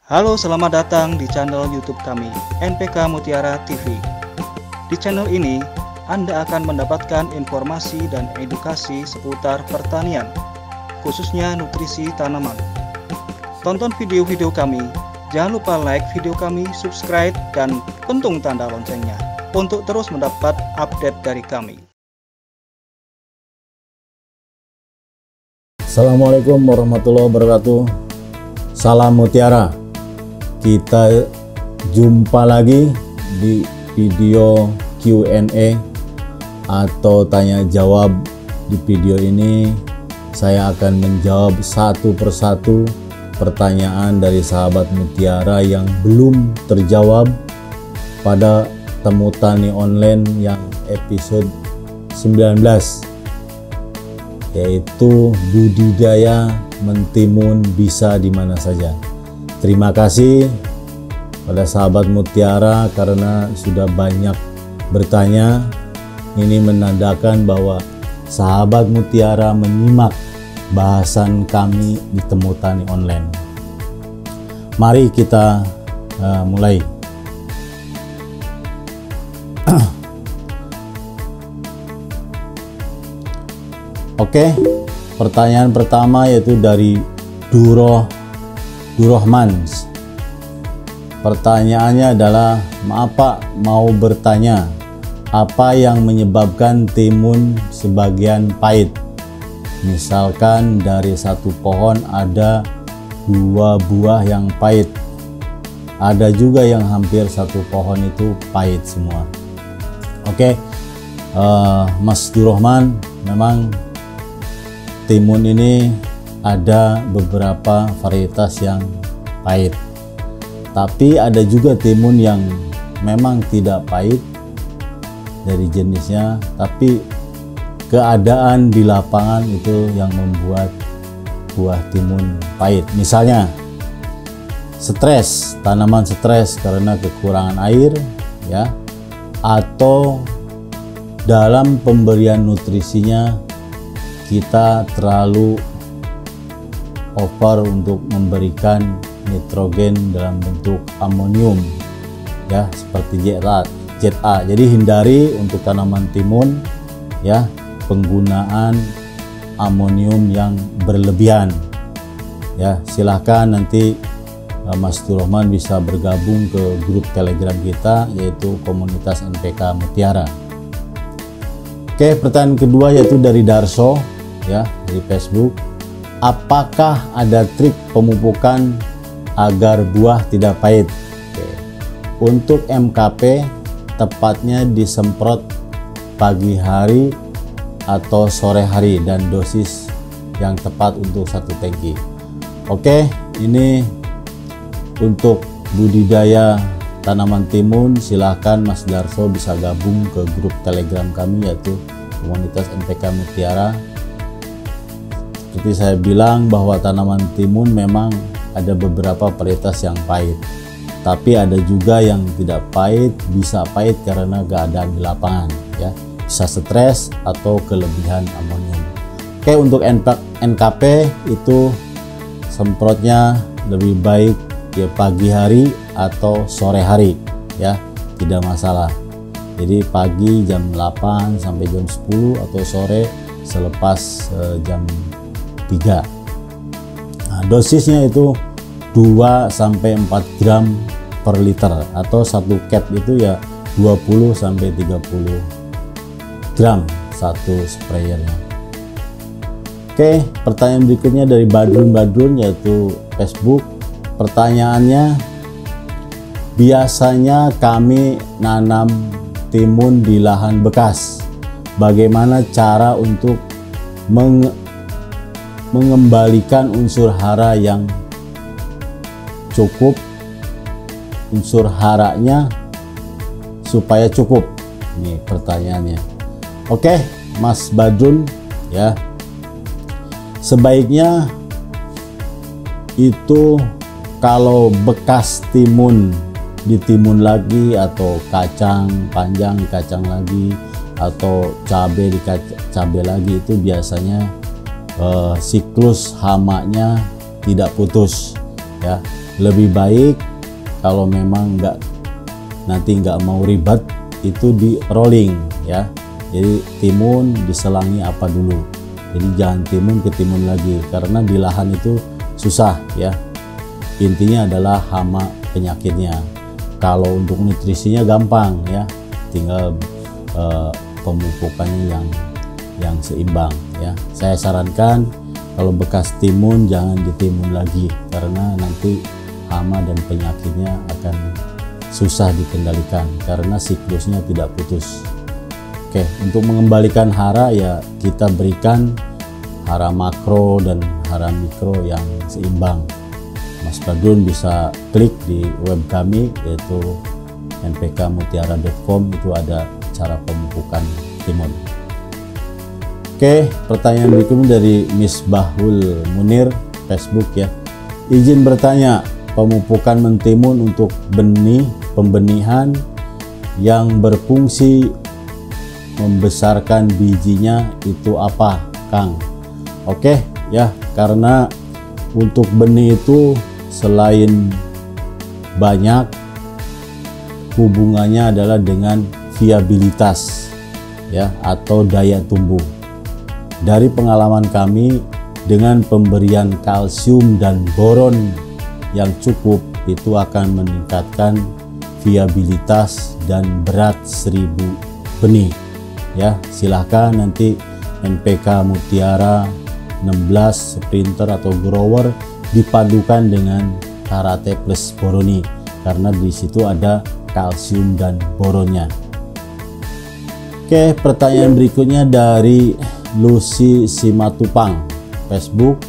Halo, selamat datang di channel YouTube kami, NPK Mutiara TV. Di channel ini, Anda akan mendapatkan informasi dan edukasi seputar pertanian, khususnya nutrisi tanaman. Tonton video-video kami, jangan lupa like video kami, subscribe, dan pentung tanda loncengnya untuk terus mendapat update dari kami. Assalamualaikum warahmatullahi wabarakatuh. Salam Mutiara. Kita jumpa lagi di video Q&A atau tanya jawab. Di video ini saya akan menjawab satu persatu pertanyaan dari sahabat Mutiara yang belum terjawab pada Temu Tani Online yang episode 19, yaitu budidaya mentimun bisa di mana saja. Terima kasih pada sahabat Mutiara karena sudah banyak bertanya. Ini menandakan bahwa sahabat Mutiara menyimak bahasan kami di Temu Tani Online. Mari kita mulai. Oke, pertanyaan pertama yaitu dari Durrahmans. Pertanyaannya adalah, maaf Pak, mau bertanya, apa yang menyebabkan timun sebagian pahit? Misalkan dari satu pohon ada 2 buah yang pahit, ada juga yang hampir satu pohon itu pahit semua. Oke, Mas Durrahman, memang timun ini ada beberapa varietas yang pahit, tapi ada juga timun yang memang tidak pahit dari jenisnya, tapi keadaan di lapangan itu yang membuat buah timun pahit. Misalnya stres, tanaman stres karena kekurangan air ya, atau dalam pemberian nutrisinya kita terlalu over untuk memberikan nitrogen dalam bentuk amonium ya, seperti ZA. Jadi hindari untuk tanaman timun ya penggunaan amonium yang berlebihan ya. Silahkan nanti Mas Durrahman bisa bergabung ke grup Telegram kita, yaitu komunitas NPK Mutiara. Oke, pertanyaan kedua yaitu dari Darso ya, dari Facebook. Apakah ada trik pemupukan agar buah tidak pahit? Oke. Untuk MKP tepatnya disemprot pagi hari atau sore hari dan dosis yang tepat untuk 1 tangki. Oke, ini untuk budidaya tanaman timun. Silahkan Mas Darso bisa gabung ke grup Telegram kami, yaitu komunitas NPK Mutiara. Seperti saya bilang bahwa tanaman timun memang ada beberapa varietas yang pahit, tapi ada juga yang tidak pahit, bisa pahit karena keadaan di lapangan ya, bisa stres atau kelebihan amonium. Oke, untuk NKP itu semprotnya lebih baik ya pagi hari atau sore hari ya, tidak masalah. Jadi pagi jam 8 sampai jam 10 atau sore selepas jam 3. Nah, dosisnya itu 2 sampai 4 gram per liter, atau 1 cap itu ya 20 sampai 30 gram satu sprayernya. Oke, pertanyaan berikutnya dari Badrun yaitu Facebook. Pertanyaannya, biasanya kami nanam timun di lahan bekas. Bagaimana cara untuk mengembalikan unsur hara yang cukup, unsur haranya supaya cukup? Ini pertanyaannya. Oke, Mas Badrun ya, sebaiknya itu kalau bekas timun ditimun lagi, atau kacang panjang dikacang lagi, atau cabai cabai lagi, itu biasanya siklus hamanya tidak putus ya. lebih baik kalau memang nanti nggak mau ribet itu di rolling ya. Jadi timun diselangi apa dulu, jadi jangan timun ke timun lagi karena di lahan itu susah ya. Intinya adalah hama penyakitnya. Kalau untuk nutrisinya gampang ya, tinggal pemupukannya yang seimbang ya. Saya sarankan kalau bekas timun jangan ditimun lagi karena nanti hama dan penyakitnya akan susah dikendalikan karena siklusnya tidak putus. Oke, untuk mengembalikan hara ya kita berikan hara makro dan hara mikro yang seimbang. Mas Badrun bisa klik di web kami yaitu npkmutiara.com, itu ada cara pemupukan timun. Oke, pertanyaan berikutnya dari Misbahul Munir Facebook ya. Izin bertanya, pemupukan mentimun untuk pembenihan yang berfungsi membesarkan bijinya itu apa, Kang? Oke ya, karena untuk benih itu selain banyak, hubungannya adalah dengan viabilitas ya atau daya tumbuh. Dari pengalaman kami, dengan pemberian kalsium dan boron yang cukup itu akan meningkatkan viabilitas dan berat 1000 benih. Ya, silahkan nanti NPK Mutiara 16 Sprinter atau Grower dipadukan dengan Karate Plus Boroni karena di situ ada kalsium dan boronnya. Oke, pertanyaan berikutnya dari Lucy Simatupang Facebook.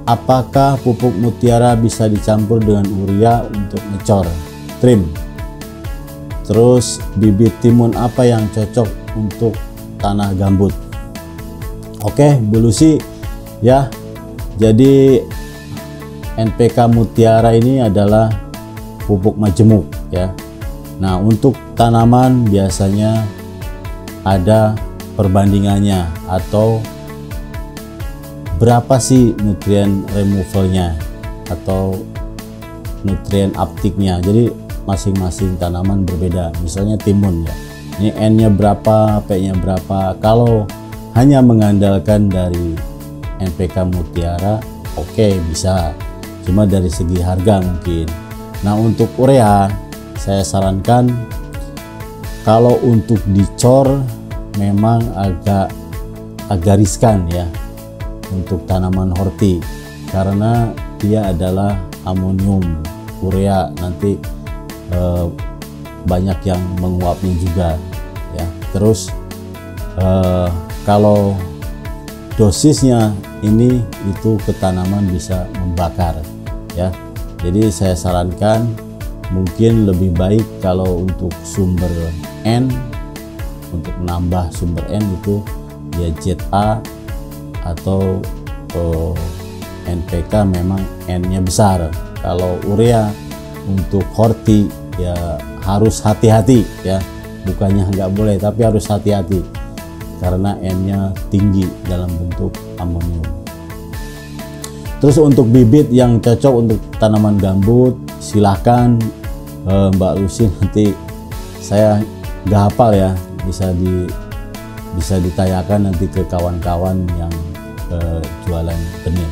Apakah pupuk Mutiara bisa dicampur dengan urea untuk ngecor trim? Terus bibit timun apa yang cocok untuk tanah gambut? Oke, Bu Lucy ya. Jadi NPK Mutiara ini adalah pupuk majemuk ya. Nah, untuk tanaman biasanya ada perbandingannya atau berapa sih nutrien removalnya atau nutrien uptake-nya. Jadi masing-masing tanaman berbeda. Misalnya timun ya, ini N-nya berapa, P-nya berapa. Kalau hanya mengandalkan dari NPK Mutiara, oke, bisa. Cuma dari segi harga mungkin. Nah, untuk urea saya sarankan kalau untuk dicor memang agak riskan ya untuk tanaman horti karena dia adalah amonium urea, nanti banyak yang menguapnya juga ya. Terus kalau dosisnya ini itu ke tanaman bisa membakar ya. Jadi saya sarankan mungkin lebih baik kalau untuk sumber N, untuk menambah sumber N itu ya ZA atau NPK memang N-nya besar. Kalau urea untuk horti ya harus hati-hati ya, bukannya nggak boleh tapi harus hati-hati karena N-nya tinggi dalam bentuk amonium. Terus untuk bibit yang cocok untuk tanaman gambut silahkan Mbak Lucy, nanti saya nggak hafal ya, bisa ditanyakan nanti ke kawan-kawan yang jualan benih.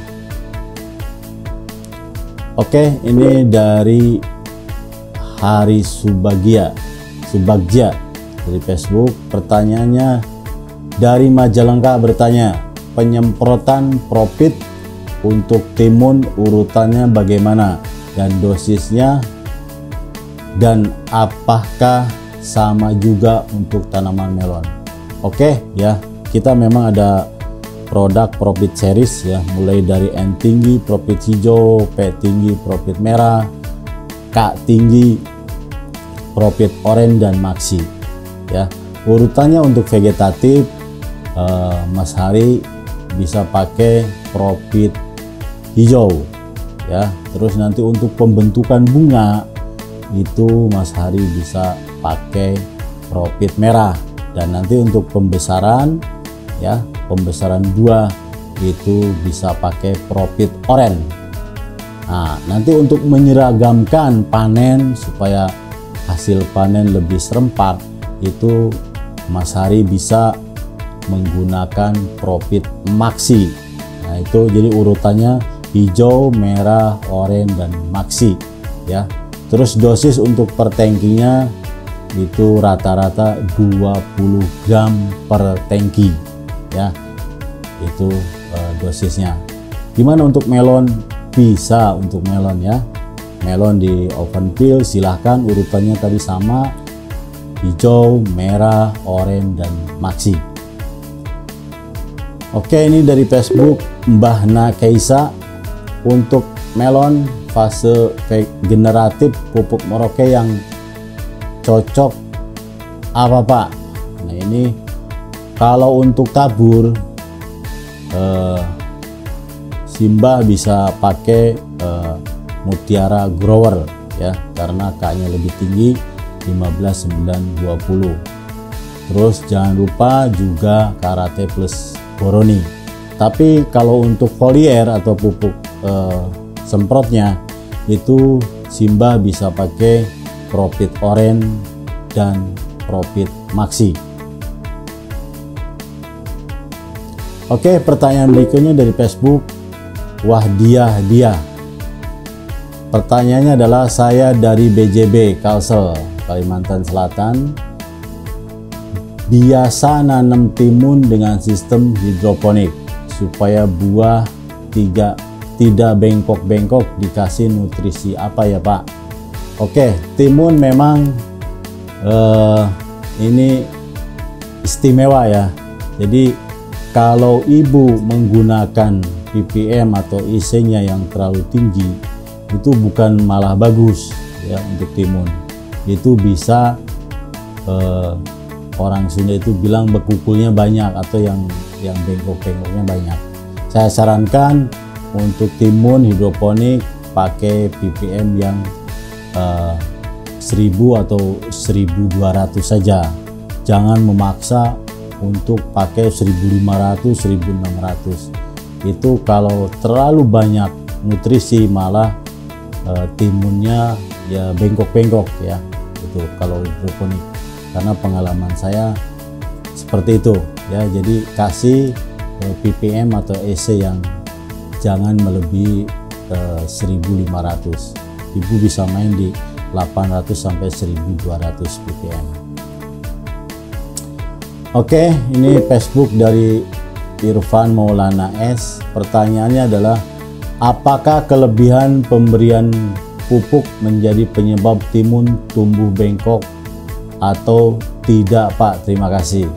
Oke, ini dari Hari Subagja dari Facebook. Pertanyaannya dari Majalengka bertanya, penyemprotan Propit untuk timun urutannya bagaimana dan dosisnya, dan apakah sama juga untuk tanaman melon? Oke ya, kita memang ada produk Propit series ya, mulai dari N tinggi Propit hijau, P tinggi Propit merah, K tinggi Propit oranye dan maxi ya. Urutannya untuk vegetatif Mas Hari bisa pakai Propit hijau ya. Terus nanti untuk pembentukan bunga itu Mas Hari bisa pakai Propit merah, dan nanti untuk pembesaran ya, pembesaran buah itu bisa pakai Propit oranye Nah, nanti untuk menyeragamkan panen supaya hasil panen lebih serempak, itu Mas Hari bisa menggunakan Profit Maxi. Nah, itu jadi urutannya hijau, merah, oranye, dan maxi ya. Terus dosis untuk per tangkinya itu rata-rata 20 gram per tangki ya. Itu dosisnya. Gimana untuk melon? Bisa untuk melon ya. Melon di open peel silahkan, urutannya tadi sama, hijau, merah, oranye, dan maxi. Oke, ini dari Facebook Mbah Nakeisa. Untuk melon fase generatif pupuk Merauke yang cocok apa Pak? Nah, ini kalau untuk tabur Simbah bisa pakai Mutiara Grower ya, karena K-nya lebih tinggi 15920. Terus jangan lupa juga Karate Plus Boroni. Tapi kalau untuk foliar atau pupuk semprotnya itu Simbah bisa pakai Profit Orange dan Profit Maxi. Oke, pertanyaan berikutnya dari Facebook Wahdiah Dia. Pertanyaannya adalah, saya dari BJB Kalsel, Kalimantan Selatan, biasa nanam timun dengan sistem hidroponik supaya buah tidak bengkok-bengkok, dikasih nutrisi apa ya Pak? Oke, timun memang ini istimewa ya. Jadi kalau ibu menggunakan ppm atau IC-nya yang terlalu tinggi, itu bukan malah bagus ya untuk timun. Itu bisa orang Sunda itu bilang bekukulnya banyak atau yang bengkok-bengkoknya banyak. Saya sarankan untuk timun hidroponik pakai ppm yang 1000 atau 1200 saja. Jangan memaksa untuk pakai 1500, 1600. Itu kalau terlalu banyak nutrisi malah timunnya ya bengkok-bengkok ya. Itu kalau hidroponik, karena pengalaman saya seperti itu ya. Jadi kasih ppm atau EC yang jangan melebihi 1500. Ibu bisa main di 800 sampai 1200 ppm. Oke, ini Facebook dari Irfan Maulana S. Pertanyaannya adalah, apakah kelebihan pemberian pupuk menjadi penyebab timun tumbuh bengkok atau tidak Pak? Terima kasih.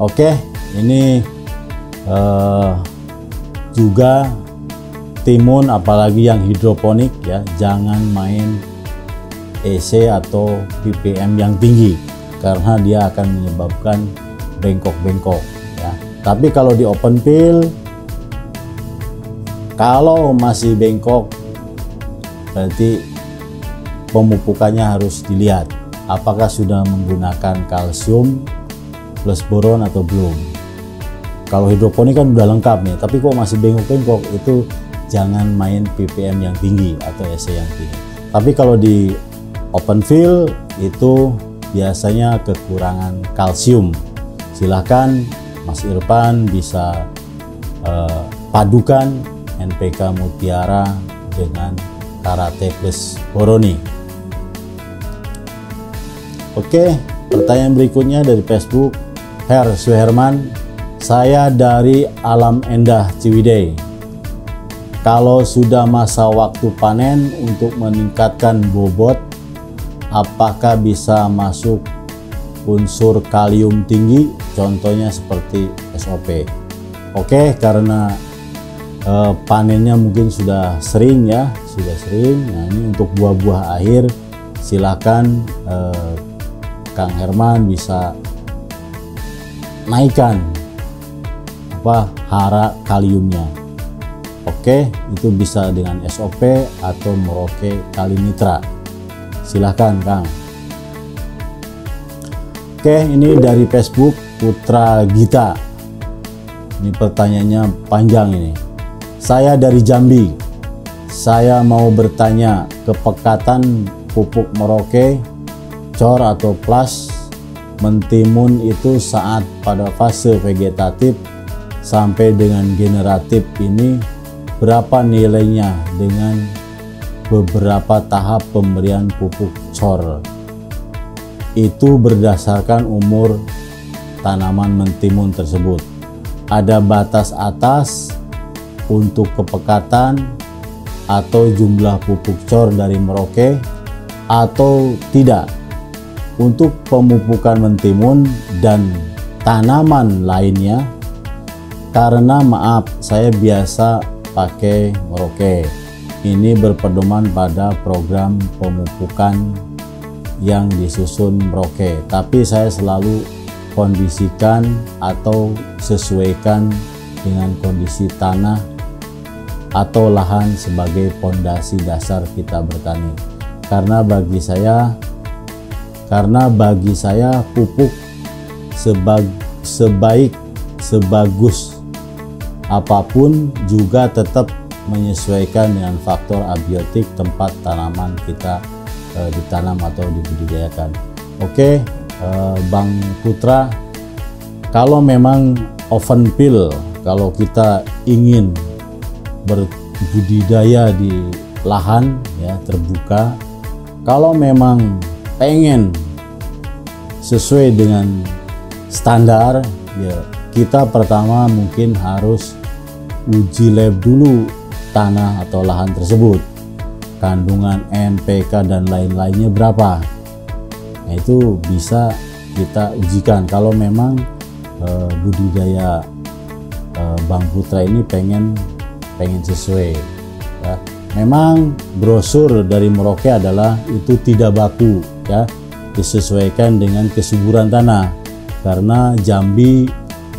Oke, ini juga timun apalagi yang hidroponik ya, jangan main EC atau ppm yang tinggi karena dia akan menyebabkan bengkok-bengkok ya. Tapi kalau di open peel, kalau masih bengkok berarti pemupukannya harus dilihat apakah sudah menggunakan kalsium plus boron atau belum. Kalau hidroponik kan udah lengkap nih, tapi kok masih bengkok-bengkok, itu jangan main ppm yang tinggi atau EC yang tinggi. Tapi kalau di open field itu biasanya kekurangan kalsium. Silahkan Mas Irfan bisa padukan NPK Mutiara dengan Karate Plus Boroni. Oke, pertanyaan berikutnya dari Facebook Her Suherman. Saya dari Alam Endah Ciwidey. Kalau sudah masa waktu panen untuk meningkatkan bobot, apakah bisa masuk unsur kalium tinggi, contohnya seperti SOP? Oke, karena panennya mungkin sudah sering ya, Nah, ini untuk buah-buah akhir, silakan Kang Herman bisa naikkan hara kaliumnya. Oke, itu bisa dengan SOP atau Merauke Kalinitra. Silahkan Kang. Oke, ini dari Facebook Putra Gita. Ini pertanyaannya panjang ini. Saya dari Jambi. saya mau bertanya, kepekatan pupuk Merauke, cor atau plus mentimun itu saat pada fase vegetatif sampai dengan generatif ini berapa nilainya dengan beberapa tahap pemberian pupuk cor? Itu berdasarkan umur tanaman mentimun tersebut. Ada batas atas untuk kepekatan atau jumlah pupuk cor dari Merauke atau tidak. Untuk pemupukan mentimun dan tanaman lainnya, karena maaf saya biasa pakai Merauke, ini berpedoman pada program pemupukan yang disusun Merauke, tapi saya selalu kondisikan atau sesuaikan dengan kondisi tanah atau lahan sebagai pondasi dasar kita bertani. Karena bagi saya pupuk sebagus apapun juga tetap menyesuaikan dengan faktor abiotik tempat tanaman kita ditanam atau dibudidayakan. Oke, Bang Putra, kalau memang open field, kalau kita ingin berbudidaya di lahan ya terbuka, kalau memang pengen sesuai dengan standar ya, kita pertama mungkin harus uji lab dulu tanah atau lahan tersebut, kandungan NPK dan lain-lainnya berapa. Nah, itu bisa kita ujikan kalau memang budidaya Bang Putra ini pengen sesuai ya. Memang brosur dari Merauke adalah itu tidak baku ya, disesuaikan dengan kesuburan tanah, karena Jambi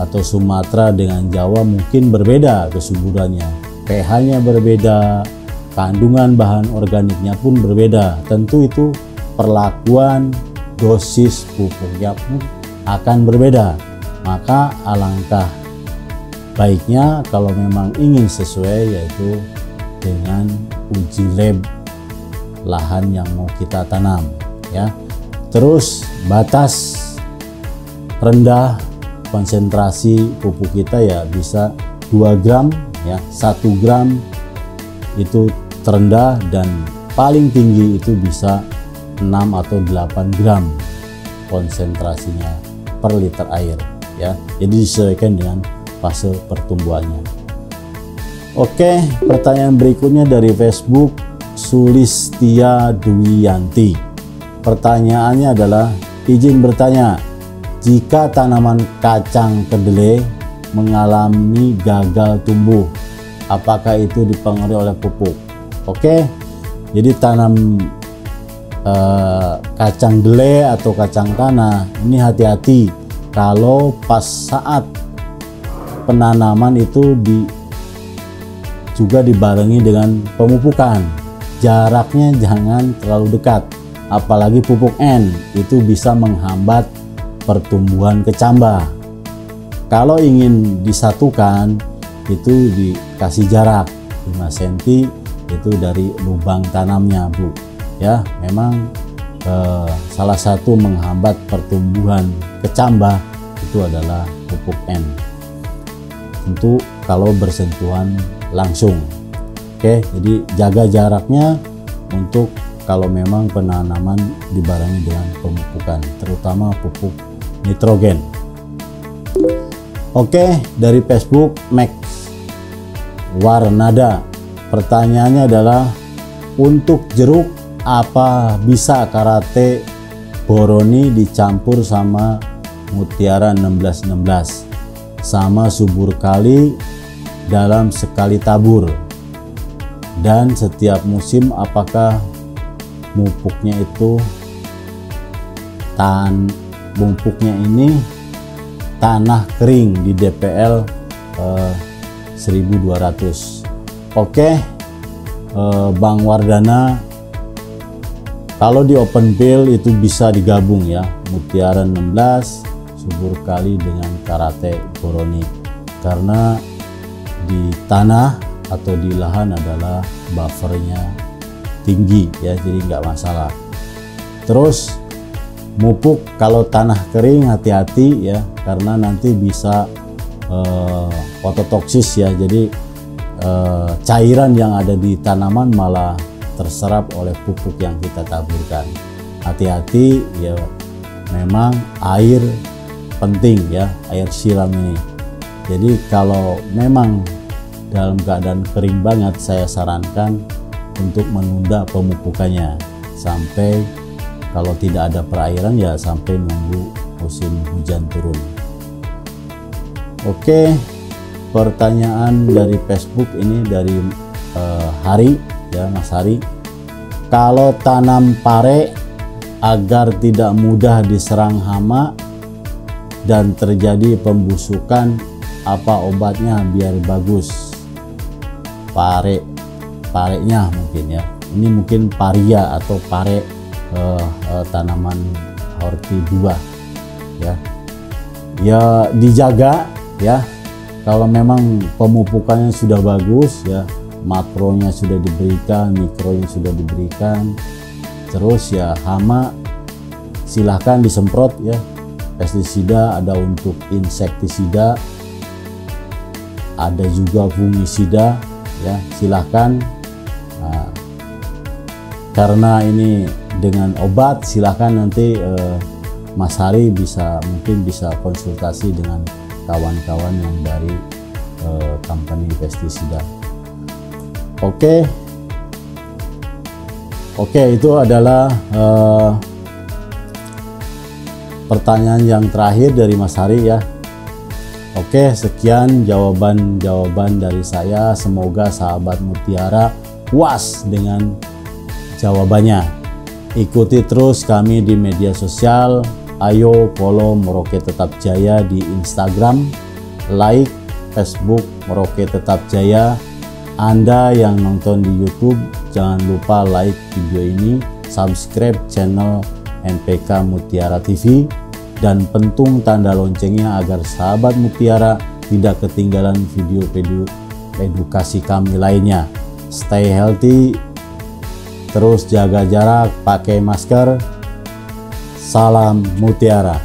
atau Sumatera dengan Jawa mungkin berbeda kesuburannya, pH-nya berbeda, kandungan bahan organiknya pun berbeda. Tentu itu perlakuan dosis pupuknya pun akan berbeda. Maka alangkah baiknya kalau memang ingin sesuai yaitu dengan uji lab lahan yang mau kita tanam ya. Terus batas rendah konsentrasi pupuk kita ya bisa 2 gram ya, 1 gram itu terendah dan paling tinggi itu bisa 6 atau 8 gram konsentrasinya per liter air ya. Jadi disesuaikan dengan fase pertumbuhannya. Oke, pertanyaan berikutnya dari Facebook Sulistia Dwiyanti. Pertanyaannya adalah, izin bertanya, jika tanaman kacang kedelai mengalami gagal tumbuh, apakah itu dipengaruhi oleh pupuk? Oke, jadi tanam kacang kedelai atau kacang tanah ini hati-hati kalau pas saat penanaman itu juga dibarengi dengan pemupukan. Jaraknya jangan terlalu dekat, apalagi pupuk N itu bisa menghambat pertumbuhan kecambah. Kalau ingin disatukan itu dikasih jarak 5 cm itu dari lubang tanamnya, Bu. Ya, memang salah satu menghambat pertumbuhan kecambah itu adalah pupuk N. Tentu kalau bersentuhan langsung. Oke, jadi jaga jaraknya untuk kalau memang penanaman dibarengi dengan pemupukan, terutama pupuk nitrogen. Oke, dari Facebook Max Warnada, pertanyaannya adalah, untuk jeruk apa bisa karate boroni dicampur sama mutiara 1616 sama subur kali dalam sekali tabur, dan setiap musim apakah pupuknya itu pupuknya ini tanah kering di DPL 1200. Oke, Bang Wardana, kalau di open field itu bisa digabung ya, mutiara 16 subur kali dengan karate boroni, karena di tanah atau di lahan adalah buffernya tinggi ya, jadi nggak masalah. Terus mupuk kalau tanah kering hati-hati ya, karena nanti bisa fototoksis ya, jadi cairan yang ada di tanaman malah terserap oleh pupuk yang kita taburkan. Hati-hati ya, memang air penting ya, air siram ini. Jadi kalau memang dalam keadaan kering banget, saya sarankan untuk menunda pemupukannya sampai, kalau tidak ada perairan ya sampai nunggu musim hujan turun. Oke, pertanyaan dari Facebook ini dari Hari ya, Mas Hari. Kalau tanam pare agar tidak mudah diserang hama dan terjadi pembusukan, apa obatnya biar bagus? Parenya mungkin ya, ini mungkin paria atau pare, tanaman horti buah ya. Ya dijaga ya, kalau memang pemupukannya sudah bagus ya, makronya sudah diberikan, mikronya sudah diberikan, terus ya hama silahkan disemprot ya. Pestisida ada untuk insektisida, ada juga fungisida ya, silahkan. Nah, karena ini dengan obat, silahkan nanti Mas Hari mungkin bisa konsultasi dengan kawan-kawan yang dari company pestisida. Oke, itu adalah pertanyaan yang terakhir dari Mas Hari ya. Oke, sekian jawaban dari saya. Semoga sahabat Mutiara puas dengan jawabannya. Ikuti terus kami di media sosial. Ayo follow Merauke Tetap Jaya di Instagram, like Facebook Merauke Tetap Jaya. Anda yang nonton di YouTube, jangan lupa like video ini, subscribe channel NPK Mutiara TV, dan pentung tanda loncengnya agar sahabat Mutiara tidak ketinggalan video edukasi kami lainnya. Stay healthy, terus jaga jarak, pakai masker. Salam Mutiara.